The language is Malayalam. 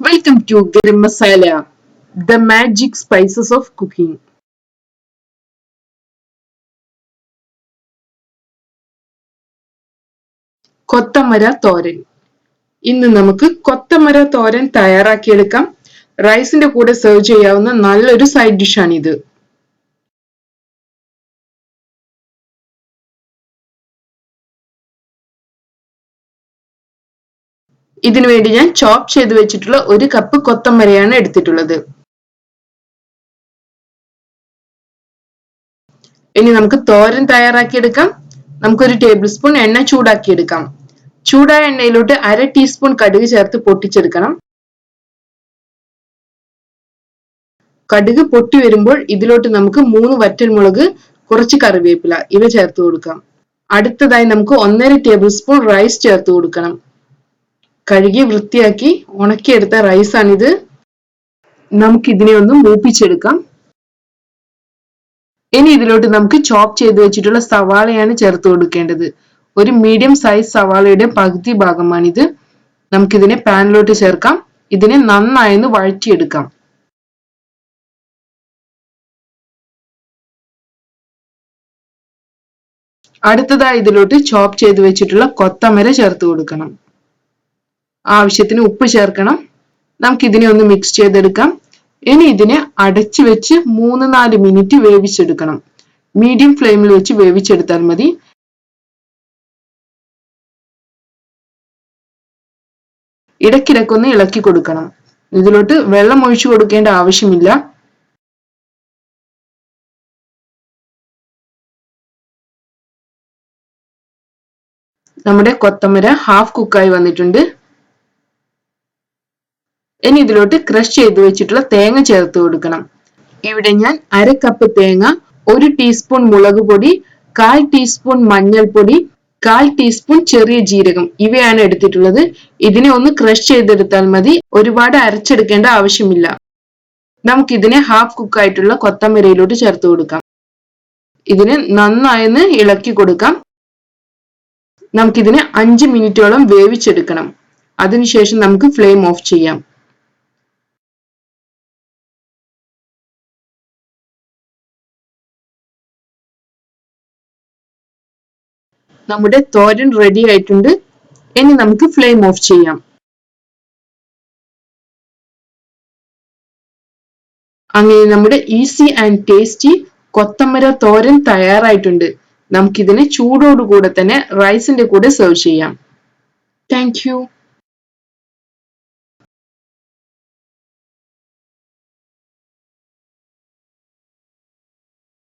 Welcome to Garam Masala, the magic spices of cooking. കൊത്തമര തോരൻ. ഇന്ന് നമുക്ക് കൊത്തമര തോരൻ തയ്യാറാക്കിയെടുക്കാം. റൈസിന്റെ കൂടെ സെർവ് ചെയ്യാവുന്ന നല്ലൊരു സൈഡ് ഡിഷാണിത്. ഇതിനു വേണ്ടി ഞാൻ ചോപ്പ് ചെയ്ത് വെച്ചിട്ടുള്ള 1 കപ്പ് കൊത്തമരയാണ് എടുത്തിട്ടുള്ളത്. ഇനി നമുക്ക് തോരൻ തയ്യാറാക്കിയെടുക്കാം. നമുക്കൊരു ടേബിൾ സ്പൂൺ എണ്ണ ചൂടാക്കിയെടുക്കാം. ചൂടായ എണ്ണയിലോട്ട് 1/2 ടീസ്പൂൺ കടുക് ചേർത്ത് പൊട്ടിച്ചെടുക്കണം. കടുക് പൊട്ടി വരുമ്പോൾ ഇതിലോട്ട് നമുക്ക് 3 വറ്റൽമുളക്, കുറച്ച് കറിവേപ്പില ഇവ ചേർത്ത് കൊടുക്കാം. അടുത്തതായി നമുക്ക് 1.5 ടേബിൾ സ്പൂൺ റൈസ് ചേർത്ത് കൊടുക്കണം. കഴുകി വൃത്തിയാക്കി ഉണക്കിയെടുത്ത റൈസ് ആണിത്. നമുക്ക് ഇതിനെ ഒന്ന് മൂപ്പിച്ചെടുക്കാം. ഇനി ഇതിലോട്ട് നമുക്ക് ചോപ്പ് ചെയ്ത് വെച്ചിട്ടുള്ള സവാളയാണ് ചേർത്ത് കൊടുക്കേണ്ടത്. ഒരു മീഡിയം സൈസ് സവാളയുടെ പകുതി ഭാഗമാണിത്. നമുക്കിതിനെ പാനിലോട്ട് ചേർക്കാം. ഇതിനെ നന്നായി ഒന്ന് വഴറ്റിയെടുക്കാം. അടുത്തതായി ഇതിലോട്ട് ചോപ്പ് ചെയ്ത് വെച്ചിട്ടുള്ള കൊത്തമര ചേർത്ത് കൊടുക്കണം. ആവശ്യത്തിന് ഉപ്പ് ചേർക്കണം. നമുക്ക് ഇതിനെ ഒന്ന് മിക്സ് ചെയ്തെടുക്കാം. ഇനി ഇതിനെ അടച്ചു വെച്ച് 3-4 മിനിറ്റ് വേവിച്ചെടുക്കണം. മീഡിയം ഫ്ലെയിമിൽ വെച്ച് വേവിച്ചെടുത്താൽ മതി. ഇടയ്ക്കിടയ്ക്കൊന്ന് ഇളക്കി കൊടുക്കണം. ഇതിലോട്ട് വെള്ളം ഒഴിച്ചു കൊടുക്കേണ്ട ആവശ്യമില്ല. നമ്മുടെ കൊത്തമര ഹാഫ് കുക്കായി വന്നിട്ടുണ്ട്. ഇനി ഇതിലോട്ട് ക്രഷ് ചെയ്ത് വെച്ചിട്ടുള്ള തേങ്ങ ചേർത്ത് കൊടുക്കണം. ഇവിടെ ഞാൻ 1/2 കപ്പ് തേങ്ങ, 1 ടീസ്പൂൺ മുളക് പൊടി, 1/4 ടീസ്പൂൺ മഞ്ഞൾപ്പൊടി, 1/4 ടീസ്പൂൺ ചെറിയ ജീരകം ഇവയാണ് എടുത്തിട്ടുള്ളത്. ഇതിനെ ഒന്ന് ക്രഷ് ചെയ്തെടുത്താൽ മതി. ഒരുപാട് അരച്ചെടുക്കേണ്ട ആവശ്യമില്ല. നമുക്കിതിനെ ഹാഫ് കുക്കായിട്ടുള്ള കൊത്തമരയിലോട്ട് ചേർത്ത് കൊടുക്കാം. ഇതിനെ നന്നായി ഇളക്കി കൊടുക്കാം. നമുക്കിതിനെ 5 മിനിറ്റോളം വേവിച്ചെടുക്കണം. അതിനുശേഷം നമുക്ക് ഫ്ലെയിം ഓഫ് ചെയ്യാം. നമ്മുടെ തോരൻ റെഡി ആയിട്ടുണ്ട്. ഇനി നമുക്ക് ഫ്ലെയിം ഓഫ് ചെയ്യാം. അങ്ങനെ നമ്മുടെ ഈസി ആൻഡ് ടേസ്റ്റി കൊത്തമര തോരൻ തയ്യാറായിട്ടുണ്ട്. നമുക്കിതിനെ ചൂടോടുകൂടെ തന്നെ റൈസിന്റെ കൂടെ സെർവ് ചെയ്യാം. Thank you.